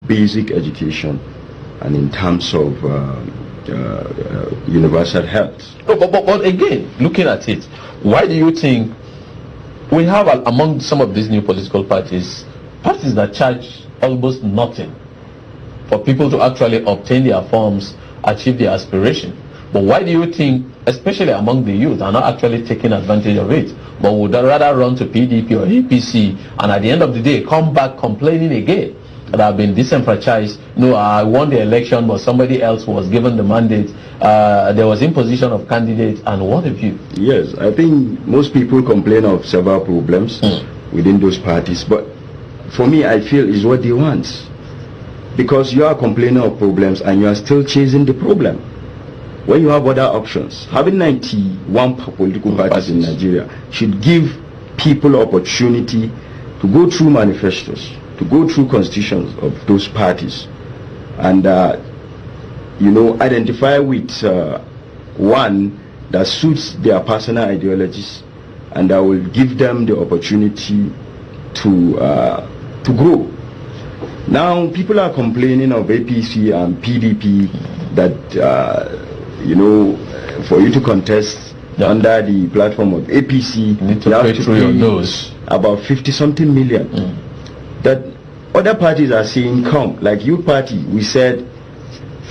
basic education and in terms of universal health. But again, looking at it, why do you think we have among some of these new political parties that charge almost nothing for people to actually obtain their forms, achieve their aspiration? But why do you think, especially among the youth, are not actually taking advantage of it, but would rather run to PDP or APC and at the end of the day come back complaining again that I've been disenfranchised? No, I won the election, but somebody else was given the mandate. There was imposition of candidates, and what have you? Yes, I think most people complain of several problems within those parties, but for me, I feel is what they want. Because you are complaining of problems and you are still chasing the problem. When you have other options, having 91 political parties in Nigeria should give people opportunity to go through manifestos, to go through constitutions of those parties, and identify with one that suits their personal ideologies and that will give them the opportunity to grow. Now people are complaining of APC and PDP that for you to contest under the platform of APC, you need to pay through your nose about 50-something million. That other parties are saying, come, like Youth Party, we said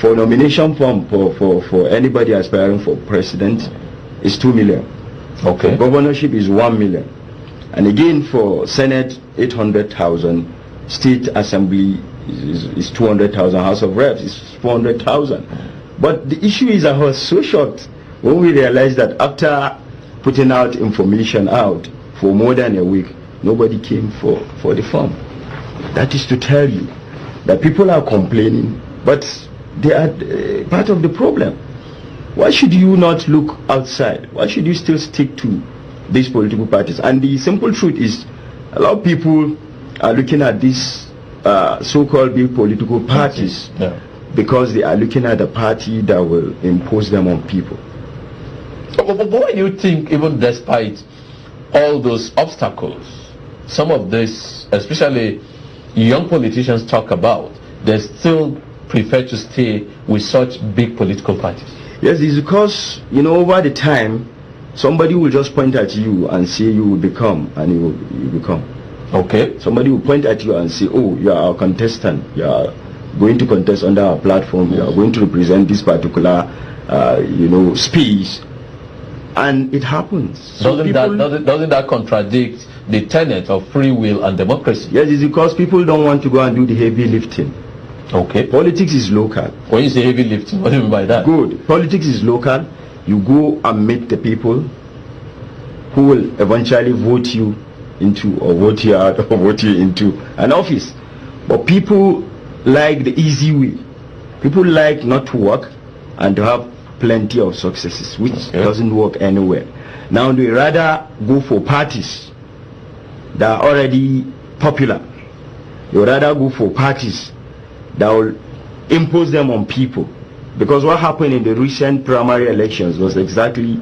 for nomination form for anybody aspiring for president is 2 million. Okay. For governorship is 1 million. And again for Senate, 800,000. State Assembly is 200,000. House of Reps is 400,000. But the issue is, I was so shocked when we realized that after putting out information out for more than a week, nobody came for the form. That is to tell you that people are complaining, but they are part of the problem. Why should you not look outside? Why should you still stick to these political parties? And the simple truth is, a lot of people are looking at these so-called big political parties because they are looking at a party that will impose them on people. But why do you think, even despite all those obstacles, some of this, especially young politicians talk about, they still prefer to stay with such big political parties? Yes, it's because, over the time, somebody will just point at you and say you will become, and you will become. Okay. Somebody will point at you and say, oh, you are our contestant, you are going to contest under our platform, you are going to represent this particular space, and it happens. So doesn't that contradict the tenet of free will and democracy? Yes, it's because people don't want to go and do the heavy lifting. Okay. Politics is local. When you say heavy lifting, what do you mean by that? Good. Politics is local. You go and meet the people who will eventually vote you into or vote you out or vote you into an office. But people like the easy way. People like not to work and to have plenty of successes, which doesn't work anywhere. Now they rather go for parties that are already popular. They rather go for parties that will impose them on people. Because what happened in the recent primary elections was exactly,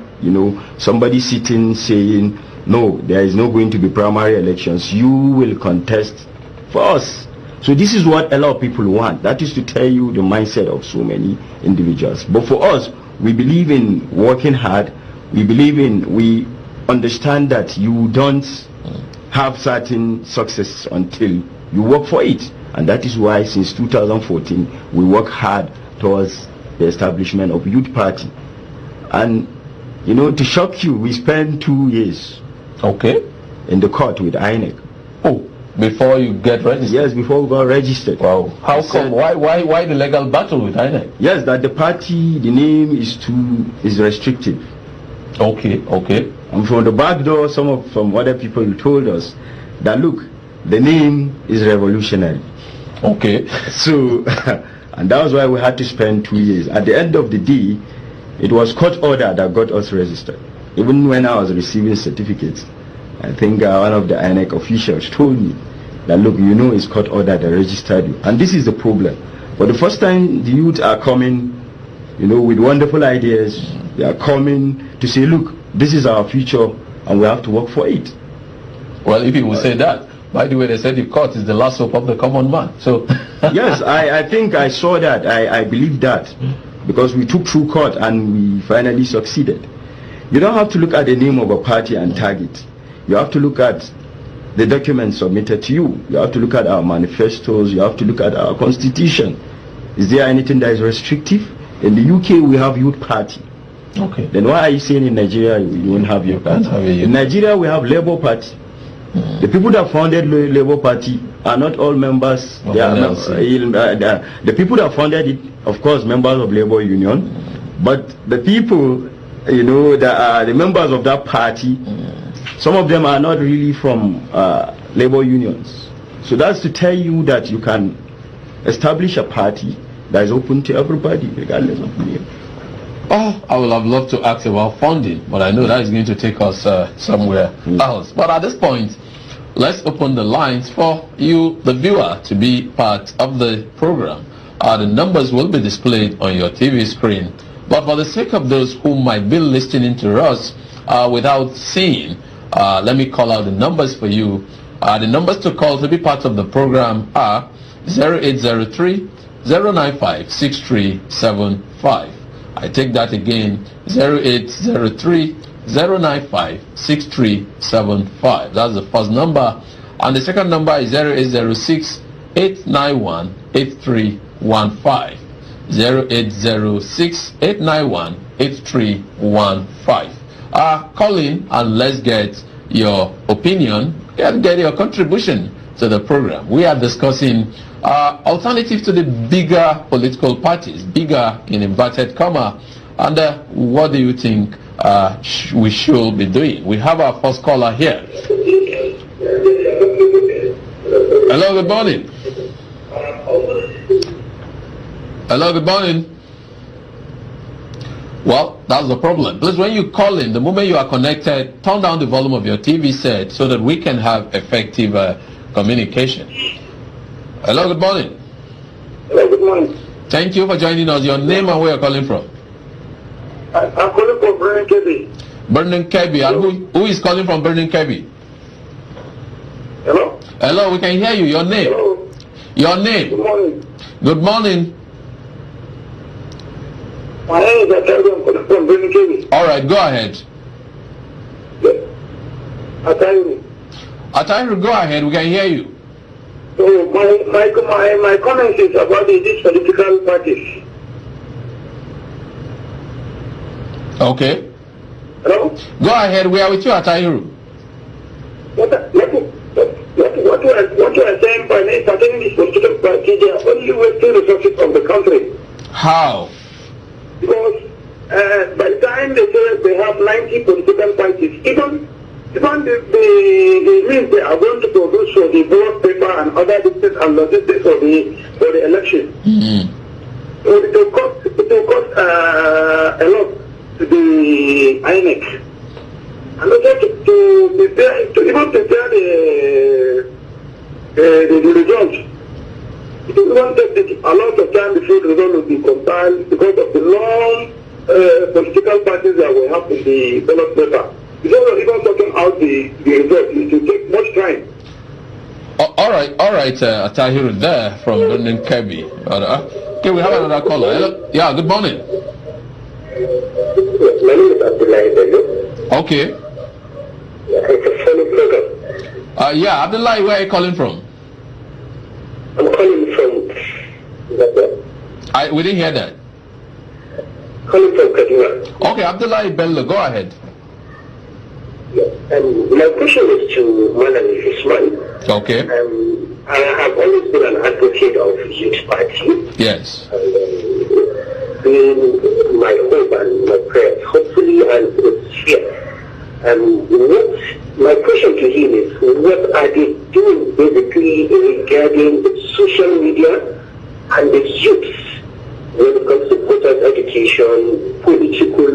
somebody sitting saying, no, there is not going to be primary elections. You will contest for us. So this is what a lot of people want. That is to tell you the mindset of so many individuals. But for us, we believe in working hard. We understand that you don't have certain success until you work for it. And that is why since 2014, we work hard towards the establishment of Youth Party. And, to shock you, we spent 2 years in the court with INEC. Oh, before you get registered? Yes, before we got registered. Wow. How come? Why the legal battle with INEC? Yes, that the party, the name is restrictive. Okay. And from the back door, from other people told us that, look, the name is revolutionary. Okay. So, and that was why we had to spend 2 years. At the end of the day, it was court order that got us registered. Even when I was receiving certificates, I think one of the INEC officials told me that, look, it's court order that registered you. And this is the problem. For the first time, the youth are coming, with wonderful ideas. They are coming to say, look, this is our future and we have to work for it. Well, if you will say that, By the way, they said the court is the last hope of the common man. So yes, I think I saw that. I believe that, because we took through court and we finally succeeded. You don't have to look at the name of a party and tag it. You have to look at the documents submitted to you. You have to look at our manifestos. You have to look at our constitution. Is there anything that is restrictive? In the UK, we have youth party. Okay. Then why are you saying in Nigeria you won't have youth party? In Nigeria, we have Labour Party. The people that founded Labour Party are not all members. They are the people that founded it, of course, members of Labour Union. But the people, that are the members of that party, some of them are not really from Labour Unions. So that's to tell you that you can establish a party that is open to everybody, regardless of name. Oh, I would have loved to ask about funding, but I know that is going to take us somewhere else. But at this point, let's open the lines for you, the viewer, to be part of the program. The numbers will be displayed on your TV screen. But for the sake of those who might be listening to us without seeing, let me call out the numbers for you. The numbers to call to be part of the program are 0803 095 6375. I take that again, 0803 095 6375. That's the first number. And the second number is 0806 891 8315. 0806 891 8315. Call in and let's get your opinion and get your contribution to the program. We are discussing alternative to the bigger political parties, bigger in inverted comma, and what do you think we should be doing? We have our first caller here. Hello, good morning. Hello, good morning. Well, that's the problem. Please, when you call in, the moment you are connected, turn down the volume of your TV set so that we can have effective communication. Hello, good morning. Hello, good morning. Thank you for joining us. Your name and where you're calling from? I'm calling from Burning Kebbi. Burning Kebbi. And who is calling from Burning Kebbi? Hello? Hello, we can hear you. Your name? Hello? Your name? Good morning. Good morning. My name is Atahiru. I'm calling from Burning Kebbi. All right, go ahead. Atahiru. Atahiru, go ahead. We can hear you. So my comment is about these political parties. Okay. Hello? Go ahead. We are with you, Atahiru. What you are saying by me, starting this political party, they are only wasting resources of the country. How? Because by the time they say they have 90 political parties, even the means they are going to produce for the ballot paper and other distance and logistics for the election. Mm-hmm. So it will cost a lot to the INEC. And also to even prepare the results. It will not take a lot of time before the result will be compiled because of the long political parties that we have in the ballot paper. Before even talking out the result, it will take much time. All right, Atahiru there from Burning Kebbi. Okay, we have another caller. Hello? Yeah, good morning. My name is Abdullahi Bello. Okay. It's a funny program. Yeah, Abdullahi, where are you calling from? I'm calling from... We didn't hear that. Calling from Kaduna. Okay, Abdullahi Bello, go ahead. My question is to Malam Usman. Okay. I have always been an advocate of youth party. Yes. Being my hope and my prayer, hopefully and with fear. My question to him is, what are they doing basically regarding social media and the youth when it comes to voters' education, political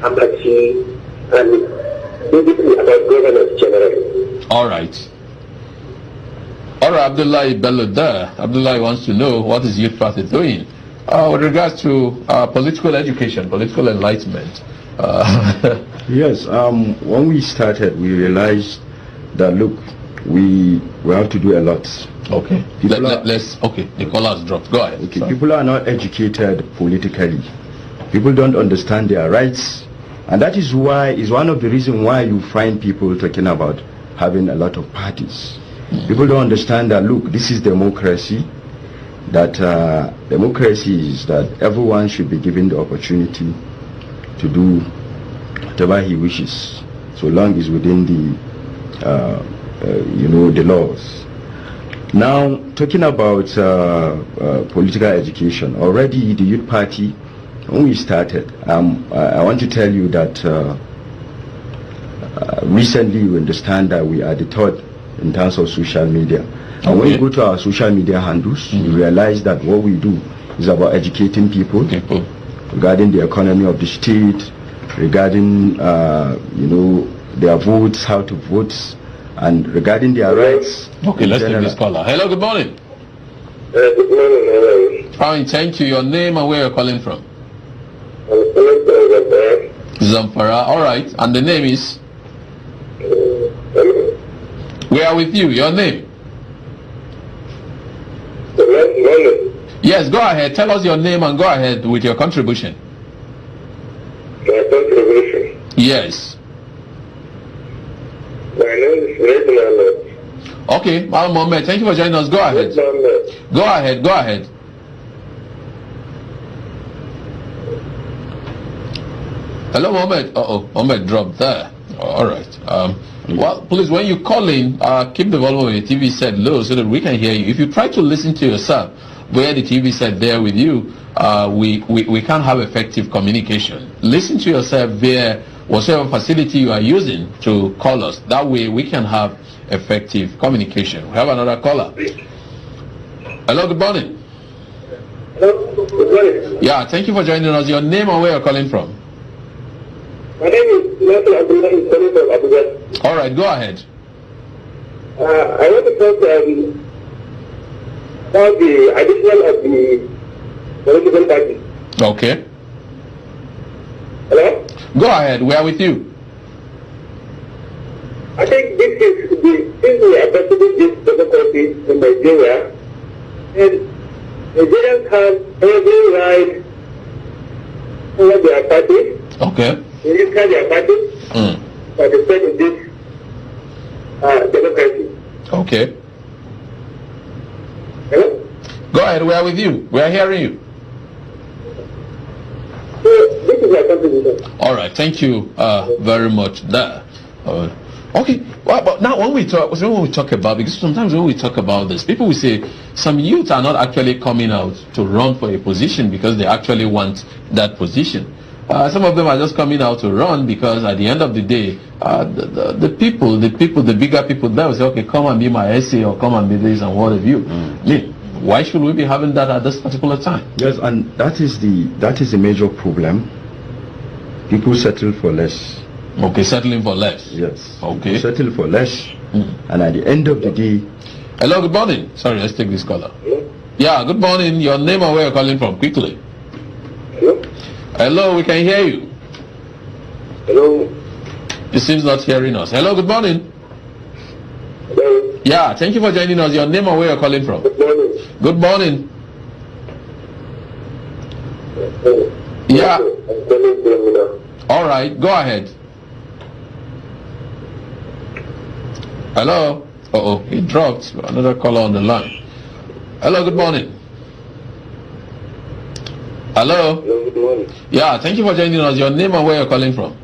apathy, and basically about governance generally? All right. Abdullahi Bello there. Abdullahi wants to know what is youth party doing with regards to political education, political enlightenment. Yes, when we started, we realized that, look, we have to do a lot. Okay. Okay, the caller has dropped. Go ahead. Okay, people are not educated politically. People don't understand their rights, and that is one of the reasons why you find people talking about having a lot of parties. People don't understand that, look, this is democracy, that democracy is that everyone should be given the opportunity to do whatever he wishes, so long as within the laws. Now, talking about political education, already the Youth Party, when we started, I want to tell you that recently you understand that we are the third in terms of social media. Okay. And when you go to our social media handles, you realize that what we do is about educating people regarding the economy of the state, regarding their votes, how to vote, and regarding their rights. Okay, let's take this caller. Hello, good morning. Good morning, hello. Fine, thank you. Your name and where you're calling from? I'm calling from Zamfara. Zamfara, all right. And the name is? We are with you. Your name? Yes, go ahead. Tell us your name and go ahead with your contribution. My contribution? Yes. My name is Red Mohammed. Okay, Mal Mohammed, thank you for joining us. Go ahead. Go ahead. Hello, Mohammed. Mohammed dropped there. All right. Well, please, when you call in, keep the volume of your TV set low so that we can hear you. If you try to listen to yourself where the TV set there with you, we can't have effective communication. Listen to yourself via whatever facility you are using to call us. That way we can have effective communication. We have another caller. Hello, good morning. Hello, good morning. Yeah, thank you for joining us. Your name and where you're calling from? My name is Nasser Abdullah, calling from Abuja. All right, go ahead. I want to talk about the addition of the political party. Okay. Hello? Go ahead, we are with you. I think since we are pursuing this democracy in Nigeria, and Nigerians have every right over their party. Okay. In this kind of party, participate in this democracy. Okay. Hello? Go ahead, we are with you. We are hearing you. So this is my contribution. All right, thank you very much there. Okay, well, but now when we talk about, because sometimes when we talk about this, people will say some youth are not actually coming out to run for a position because they actually want that position. Some of them are just coming out to run because at the end of the day, the bigger people, they will say, okay, come and be my SA or come and be this and what have you. Why should we be having that at this particular time? Yes, and that is the major problem. People settle for less. Okay, settling for less. Yes. Okay. Settle for less. And at the end of the day. Hello, good morning. Sorry, let's take this caller. Hello? Yeah, good morning. Your name and where you're calling from, quickly. Hello? Hello, we can hear you. Hello? It seems not hearing us. Hello, good morning. Hello? Yeah, thank you for joining us. Your name and where you're calling from. Good morning. Good morning. Hello? Yeah. I'm calling from now. All right, go ahead. Hello? He dropped. Another caller on the line. Hello, good morning. Hello? Hello, good morning. Yeah, thank you for joining us. Your name and where you're calling from.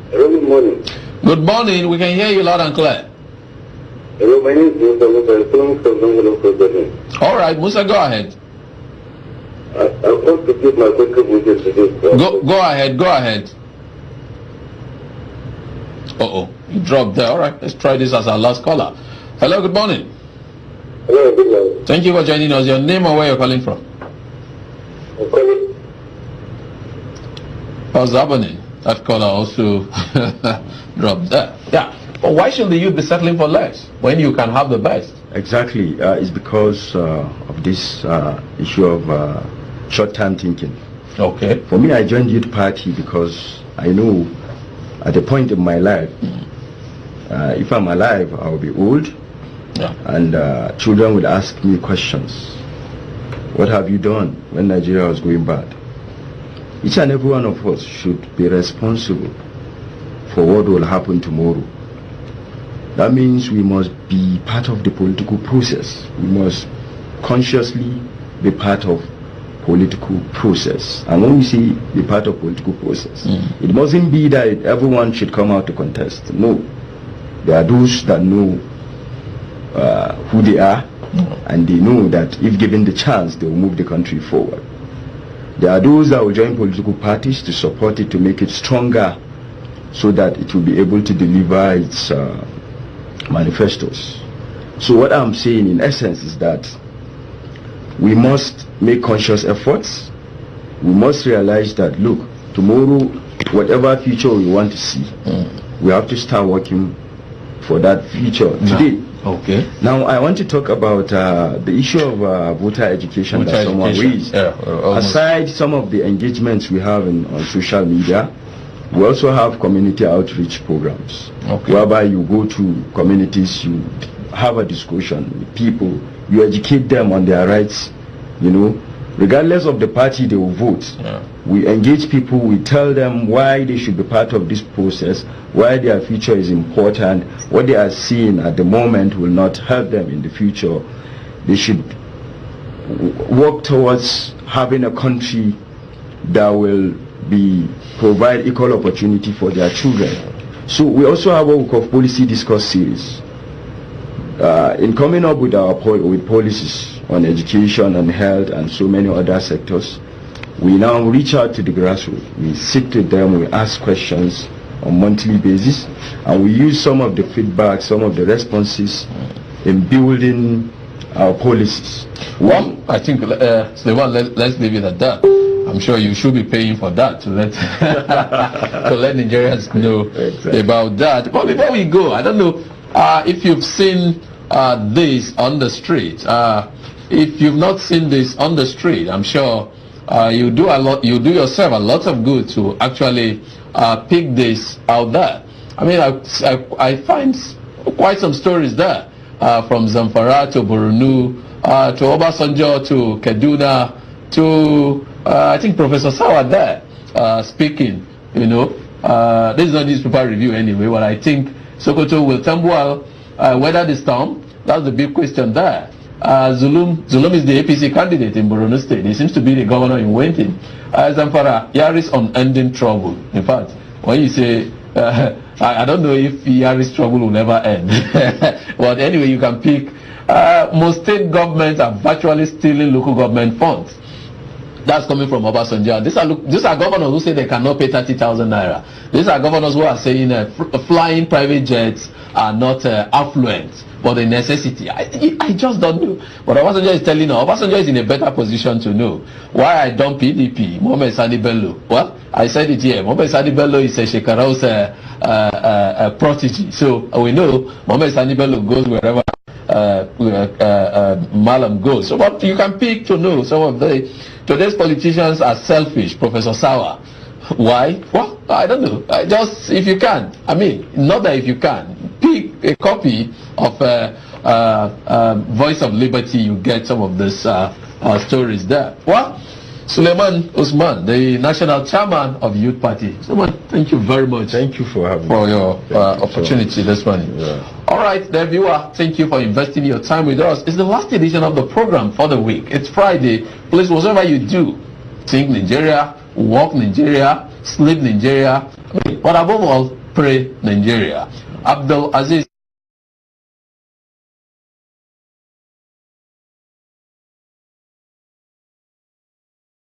Hello, good morning. Good morning. We can hear you loud and clear. Hello, my name is Musa. I'm calling from Zongolo. All right, Musa, go ahead. I want to give my contribution to this. Go ahead. You dropped there. All right, let's try this as our last caller. Hello, good morning. Hello, good morning. Thank you for joining us. Your name and where you're calling from. I'm calling. How's happening? That caller also dropped there. Yeah, but why should the youth be settling for less when you can have the best? Exactly. It's because of this issue of short-term thinking. Okay. For me, I joined Youth Party because I know at a point in my life, If I'm alive, I'll be old, and children will ask me questions. What have you done when Nigeria was going bad? Each and every one of us should be responsible for what will happen tomorrow. That means we must be part of the political process. We must consciously be part of political process. And when we say be part of political process, it mustn't be that everyone should come out to contest. No. There are those that know who they are, and they know that if given the chance, they will move the country forward. There are those that will join political parties to support it, to make it stronger, so that it will be able to deliver its manifestos. So what I'm saying in essence is that we must make conscious efforts. We must realize that, look, tomorrow, whatever future we want to see, we have to start working for that future today. Okay. Now, I want to talk about the issue of voter education that someone raised. Aside some of the engagements we have on social media, we also have community outreach programs, whereby you go to communities, you have a discussion with people, you educate them on their rights, you know, regardless of the party they will vote. We engage people, we tell them why they should be part of this process, why their future is important, what they are seeing at the moment will not help them in the future. They should work towards having a country that will provide equal opportunity for their children. So we also have what we call policy discourse series. In coming up with with policies on education and health and so many other sectors, we now reach out to the grassroots. We sit with them, we ask questions on a monthly basis, and we use some of the feedback, some of the responses in building our policies. Well, I think, let's leave it at that. I'm sure you should be paying for that to let to let Nigerians know about that. But before we go, I don't know if you've seen this on the street. If you've not seen this on the street, I'm sure you do yourself a lot of good to actually pick this out there. I mean, I find quite some stories there, from Zamfara to Borno, to Obasanjo, to Kaduna, to I think Professor Sawa there speaking. You know, this is not newspaper review anyway, but I think Sokoto will tumble weather the storm. That's the big question there. Zulum is the APC candidate in Borno State. He seems to be the governor in waiting. Zamfara, Yaris on ending trouble. In fact, when you say, I don't know if Yaris trouble will never end. But anyway, you can pick. Most state governments are virtually stealing local government funds. That's coming from Obasanjo. These are governors who say they cannot pay 30,000 naira. These are governors who are saying flying private jets are not affluent, but a necessity. I just don't know. But Obasanjo is telling us, Obasanjo is in a better position to know why I don't PDP, Mohamed Sani Bello. Well, I said it here. Mohamed Sani Bello is a Shekarau's protege. So we know Mohamed Sani Bello goes wherever Malam goes. So but you can pick to know some of today's politicians are selfish. Professor Sawa. Why? Well, I don't know. Just if you can. I mean, not that if you can. Pick a copy of Voice of Liberty. You get some of these stories there. Well, Suleiman Usman, the national chairman of Youth Party. Suleiman, thank you very much. Thank you for having for your opportunity this morning. Yeah. All right, the viewer, thank you for investing your time with us. It's the last edition of the program for the week. It's Friday. Please, whatever you do, think Nigeria, walk Nigeria, sleep Nigeria, but above all, pray Nigeria. Abdul Aziz.